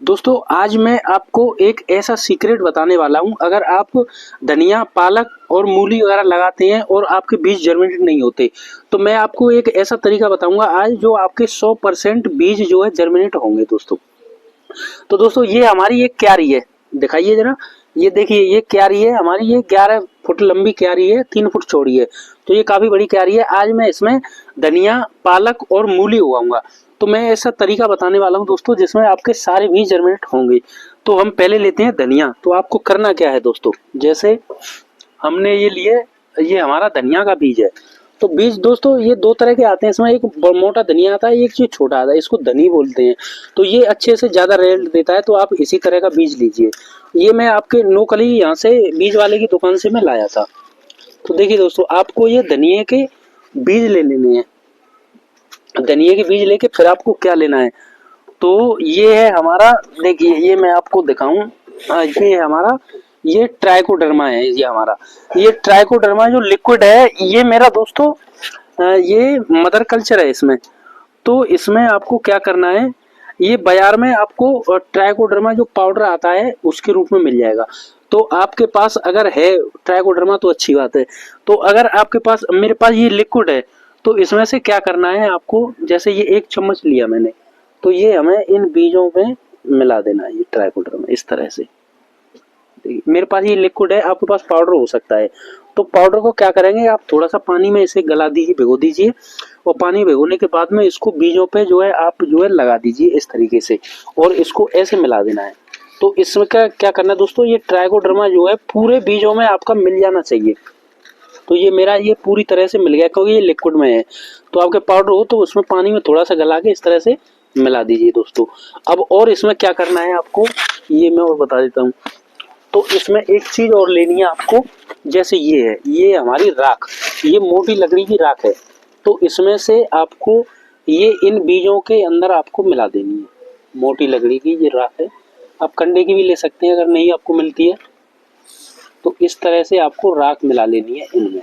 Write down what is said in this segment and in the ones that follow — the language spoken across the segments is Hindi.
दोस्तों आज मैं आपको एक ऐसा सीक्रेट बताने वाला हूँ। अगर आप धनिया, पालक और मूली वगैरह लगाते हैं और आपके बीज जर्मिनेट नहीं होते, तो मैं आपको एक ऐसा तरीका बताऊंगा आज जो आपके 100% बीज जो है जर्मिनेट होंगे दोस्तों। तो दोस्तों ये हमारी एक क्यारी है, दिखाइए जरा। ये देखिए, ये क्यारी है हमारी, ये 11 फुट लंबी क्यारी है, 3 फुट चौड़ी है। तो ये काफी बड़ी क्यारी है। आज मैं इसमें धनिया, पालक और मूली उगाऊंगा। तो मैं ऐसा तरीका बताने वाला हूँ दोस्तों जिसमें आपके सारे बीज जर्मिनेट होंगे। तो हम पहले लेते हैं धनिया। तो आपको करना क्या है दोस्तों, जैसे हमने ये लिए, ये हमारा धनिया का बीज है। तो बीज दोस्तों ये दो तरह के आते हैं, इसमें एक मोटा धनिया आता है, एक चीज छोटा आता है, इसको धनी बोलते हैं। तो ये अच्छे से ज्यादा रिजल्ट देता है, तो आप इसी तरह का बीज लीजिए। ये मैं आपके लोकली यहाँ से बीज वाले की दुकान से मैं लाया था। तो देखिए दोस्तों, आपको ये धनिये के बीज ले लेने हैं। धनिये के बीज लेके फिर आपको क्या लेना है, तो ये है हमारा, देखिए ये मैं आपको दिखाऊं। ये है हमारा, ये ट्राइकोडर्मा है। ये ट्राइकोडर्मा जो लिक्विड है, ये मेरा दोस्तों ये मदर कल्चर है इसमें। तो इसमें आपको क्या करना है, ये बाजार में आपको ट्राइकोडर्मा जो पाउडर आता है उसके रूप में मिल जाएगा। तो आपके पास अगर है ट्राइकोडर्मा तो अच्छी बात है। तो अगर आपके पास, मेरे पास ये लिक्विड है, तो इसमें से क्या करना है आपको, जैसे ये 1 चम्मच लिया मैंने, तो ये हमें इन बीजों में मिला देना है, ये ट्राइकोडर्मा इस तरह से। मेरे पास ये लिक्विड है, आपके पास पाउडर हो सकता है। तो पाउडर को क्या करेंगे, आप थोड़ा सा पानी में इसे गला दीजिए, भिगो दीजिए। और पानी भिगोने के बाद में इसको बीजों पे जो है आप जो है लगा दीजिए इस तरीके से, और इसको ऐसे मिला देना है। तो इसमें क्या करना है दोस्तों, ये ट्राइकोडर्मा जो है पूरे बीजों में आपका मिल जाना चाहिए। तो ये मेरा ये पूरी तरह से मिल गया, क्योंकि ये लिक्विड में है। तो आपके पाउडर हो तो उसमें पानी में थोड़ा सा गला के इस तरह से मिला दीजिए दोस्तों। अब और इसमें क्या करना है आपको, ये मैं और बता देता हूँ। तो इसमें एक चीज और लेनी है आपको, जैसे ये है, ये हमारी राख, ये मोटी लकड़ी की राख है। तो इसमें से आपको ये इन बीजों के अंदर आपको मिला देनी है। मोटी लकड़ी की ये राख है, आप कंडे की भी ले सकते हैं अगर नहीं आपको मिलती है। तो इस तरह से आपको राख मिला लेनी है इनमें,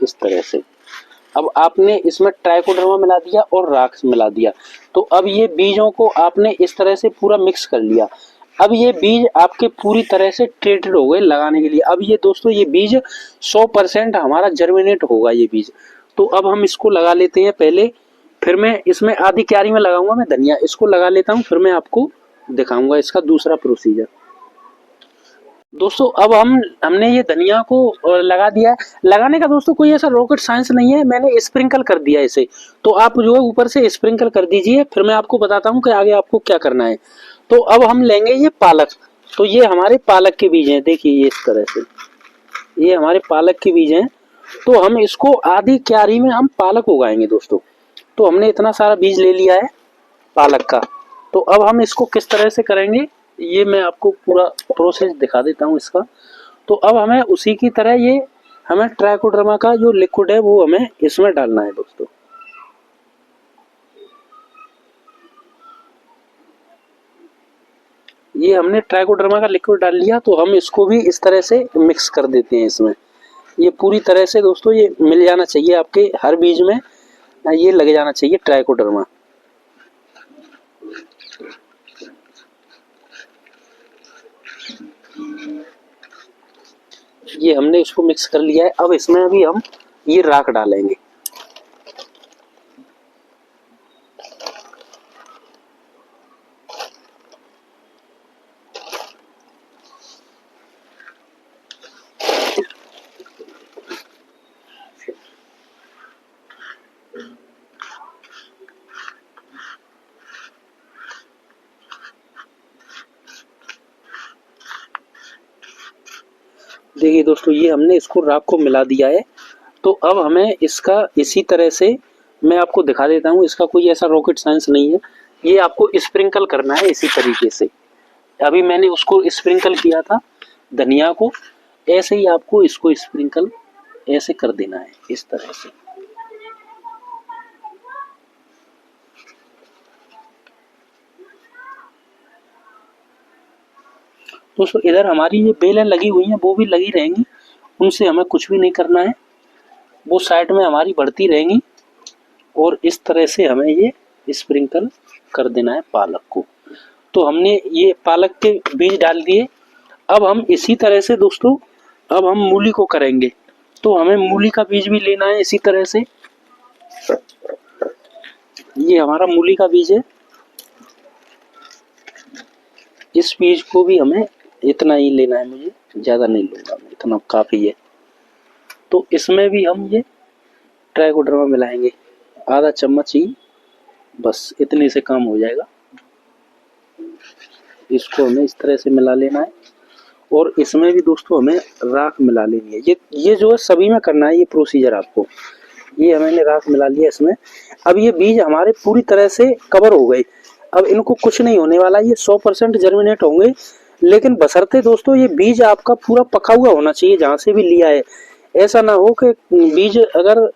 इस तरह से। अब आपने इसमें ट्राइकोडर्मा मिला दिया और राख मिला दिया। तो अब ये बीजों को आपने इस तरह से पूरा मिक्स कर लिया। अब ये बीज आपके पूरी तरह से ट्रीटेड हो गए लगाने के लिए। अब ये दोस्तों ये बीज 100% हमारा जर्मिनेट होगा ये बीज। तो अब हम इसको लगा लेते हैं पहले, फिर मैं इसमें आधी क्यारी में लगाऊंगा मैं धनिया, इसको लगा लेता हूँ, फिर मैं आपको दिखाऊंगा इसका दूसरा प्रोसीजर। दोस्तों अब हमने ये धनिया को लगा दिया है। लगाने का दोस्तों कोई ऐसा रॉकेट साइंस नहीं है, मैंने स्प्रिंकल कर दिया इसे। तो आप जो है ऊपर से स्प्रिंकल कर दीजिए, फिर मैं आपको बताता हूँ कि आगे आपको क्या करना है। तो अब हम लेंगे ये पालक। तो ये हमारे पालक के बीज हैं, देखिए ये इस तरह से, ये हमारे पालक के बीज हैं। तो हम इसको आधी क्यारी में हम पालक उगाएंगे दोस्तों। तो हमने इतना सारा बीज ले लिया है पालक का। तो अब हम इसको किस तरह से करेंगे, ये मैं आपको पूरा प्रोसेस दिखा देता हूँ इसका। तो अब हमें उसी की तरह ये हमें ट्राइकोडर्मा का जो लिक्विड है वो हमें इसमें डालना है दोस्तों। ये हमने ट्राइकोडर्मा का लिक्विड डाल लिया, तो हम इसको भी इस तरह से मिक्स कर देते हैं इसमें। ये पूरी तरह से दोस्तों ये मिल जाना चाहिए आपके हर बीज में, ये लग जाना चाहिए ट्राइकोडर्मा। ये हमने इसको मिक्स कर लिया है। अब इसमें अभी हम ये राख डालेंगे। देखिए दोस्तों, ये हमने इसको राख को मिला दिया है। तो अब हमें इसका इसी तरह से मैं आपको दिखा देता हूँ, इसका कोई ऐसा रॉकेट साइंस नहीं है। ये आपको स्प्रिंकल करना है इसी तरीके से। अभी मैंने उसको स्प्रिंकल किया था धनिया को, ऐसे ही आपको इसको स्प्रिंकल ऐसे कर देना है इस तरह से। दोस्तों इधर हमारी ये बेलें लगी हुई हैं, वो भी लगी रहेंगी, उनसे हमें कुछ भी नहीं करना है, वो साइड में हमारी बढ़ती रहेंगी। और इस तरह से हमें ये स्प्रिंकल कर देना है पालक को। तो हमने ये पालक के बीज डाल दिए। अब हम इसी तरह से दोस्तों अब हम मूली को करेंगे। तो हमें मूली का बीज भी लेना है इसी तरह से। ये हमारा मूली का बीज है। इस बीज को भी हमें इतना ही लेना है, मुझे ज़्यादा नहीं लूँगा, इतना काफ़ी है। तो इसमें भी हम ये ट्राइकोडर्मा मिलाएंगे, आधा चम्मच ही, बस इतने से काम हो जाएगा। इसको हमें इस तरह से मिला लेना है। और इसमें भी दोस्तों हमें राख मिला लेनी है। ये जो है सभी में करना है ये प्रोसीजर आपको। ये हमने राख मिला लिया इसमें। अब ये बीज हमारे पूरी तरह से कवर हो गए। अब इनको कुछ नहीं होने वाला, ये 100% जर्मिनेट होंगे। लेकिन बशर्ते दोस्तों ये बीज आपका पूरा पका हुआ होना चाहिए जहाँ से भी लिया है। ऐसा ना हो कि बीज अगर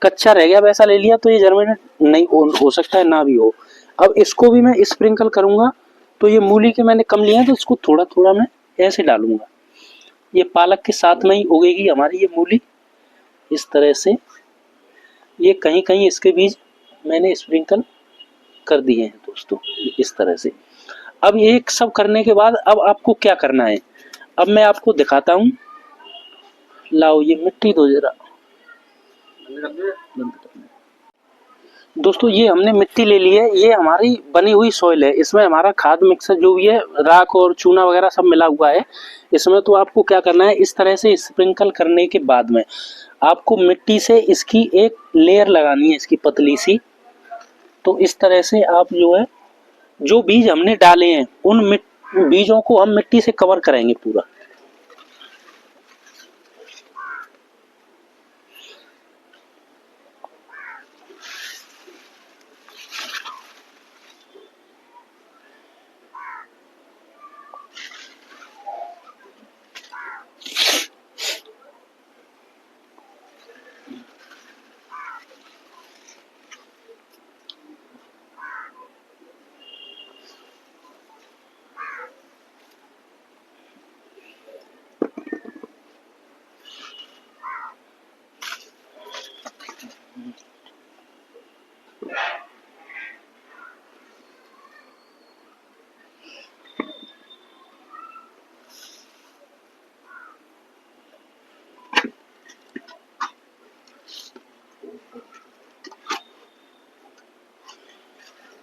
कच्चा रह गया वैसा ले लिया तो ये जर्मिनेट नहीं हो सकता है, ना भी हो। अब इसको भी मैं स्प्रिंकल करूंगा। तो ये मूली के मैंने कम लिया है तो इसको थोड़ा थोड़ा मैं ऐसे डालूंगा। ये पालक के साथ में ही उगेगी हमारी ये मूली इस तरह से। ये कहीं कहीं इसके बीज मैंने स्प्रिंकल कर दिए हैं दोस्तों इस तरह से। अब ये सब करने के बाद अब आपको क्या करना है, अब मैं आपको दिखाता हूँ। लाओ ये मिट्टी दो जरा दोस्तों। ये हमने मिट्टी ले ली है, ये हमारी बनी हुई सॉइल है। इसमें हमारा खाद मिक्सर जो भी है, राख और चूना वगैरह सब मिला हुआ है इसमें। तो आपको क्या करना है, इस तरह से स्प्रिंकल करने के बाद में आपको मिट्टी से इसकी एक लेयर लगानी है, इसकी पतली सी। तो इस तरह से आप जो है जो बीज हमने डाले हैं उन बीजों को हम मिट्टी से कवर करेंगे पूरा।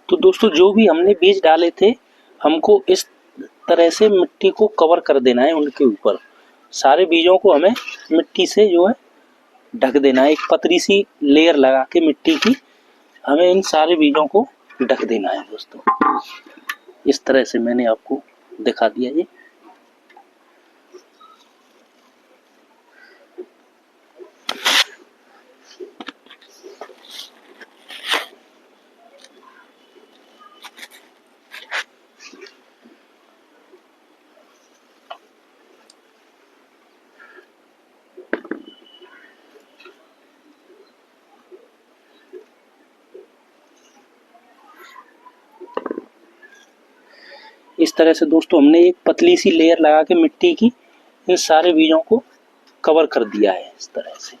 तो दोस्तों जो भी हमने बीज डाले थे हमको इस तरह से मिट्टी को कवर कर देना है उनके ऊपर। सारे बीजों को हमें मिट्टी से जो है ढक देना है, एक पतली सी लेयर लगा के मिट्टी की हमें इन सारे बीजों को ढक देना है दोस्तों। इस तरह से मैंने आपको दिखा दिया ये। इस तरह से दोस्तों हमने एक पतली सी लेयर लगा के मिट्टी की इन सारे बीजों को कवर कर दिया है इस तरह से।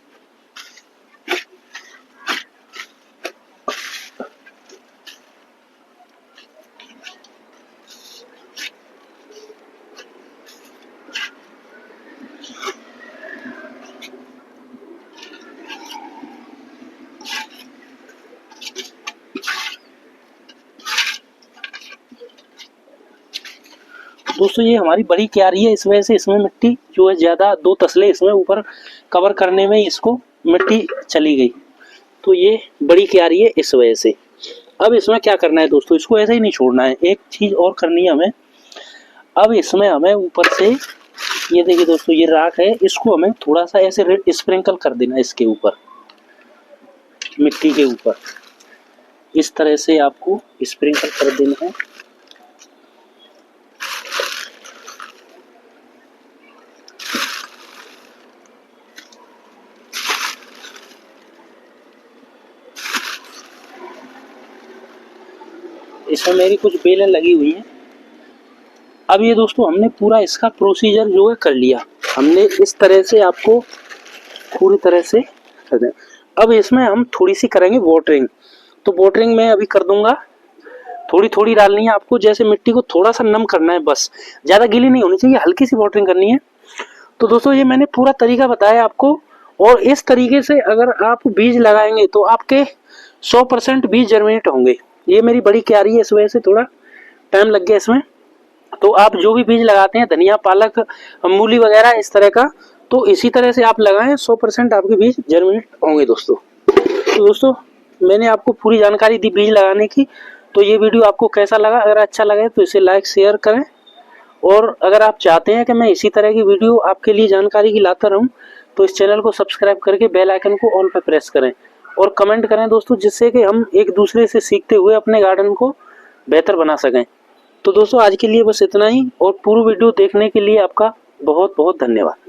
दोस्तों ये हमारी बड़ी क्यारी है, इस वजह से इसमें मिट्टी जो है ज़्यादा 2 तसले इसमें ऊपर कवर करने में इसको मिट्टी चली गई। तो ये बड़ी क्यारी है इस वजह से। अब इसमें क्या करना है दोस्तों, इसको ऐसे ही नहीं छोड़ना है, एक चीज़ और करनी है हमें। अब इसमें हमें ऊपर से ये देखिए दोस्तों ये राख है, इसको हमें थोड़ा सा ऐसे स्प्रिंकल कर देना है इसके ऊपर, मिट्टी के ऊपर। इस तरह से आपको स्प्रिंकल कर देना है। इसमें मेरी कुछ बेलें लगी हुई हैं। अब ये दोस्तों हमने पूरा इसका प्रोसीजर जो है कर लिया, हमने इस तरह से आपको पूरी तरह से कर दें। अब इसमें हम थोड़ी सी करेंगे वाटरिंग। तो वाटरिंग मैं अभी कर दूंगा, थोड़ी थोड़ी डालनी है आपको, जैसे मिट्टी को थोड़ा सा नम करना है बस, ज़्यादा गीली नहीं होनी चाहिए, हल्की सी वाटरिंग करनी है। तो दोस्तों ये मैंने पूरा तरीका बताया आपको, और इस तरीके से अगर आप बीज लगाएंगे तो आपके 100% बीज जर्मिनेट होंगे। ये मेरी बड़ी क्यारी है, इस वजह से थोड़ा टाइम लग गया इसमें। तो आप जो भी बीज लगाते हैं, धनिया, पालक, मूली वगैरह इस तरह का, तो इसी तरह से आप लगाएं, 100% आपके बीज जर्मिनेट होंगे दोस्तों। तो दोस्तों मैंने आपको पूरी जानकारी दी बीज लगाने की। तो ये वीडियो आपको कैसा लगा? अगर अच्छा लगे तो इसे लाइक शेयर करें, और अगर आप चाहते हैं कि मैं इसी तरह की वीडियो आपके लिए जानकारी की लाता रहूं, तो इस चैनल को सब्सक्राइब करके बेल आइकन को ऑल पर प्रेस करें, और कमेंट करें दोस्तों, जिससे कि हम एक दूसरे से सीखते हुए अपने गार्डन को बेहतर बना सकें। तो दोस्तों आज के लिए बस इतना ही, और पूरी वीडियो देखने के लिए आपका बहुत बहुत धन्यवाद।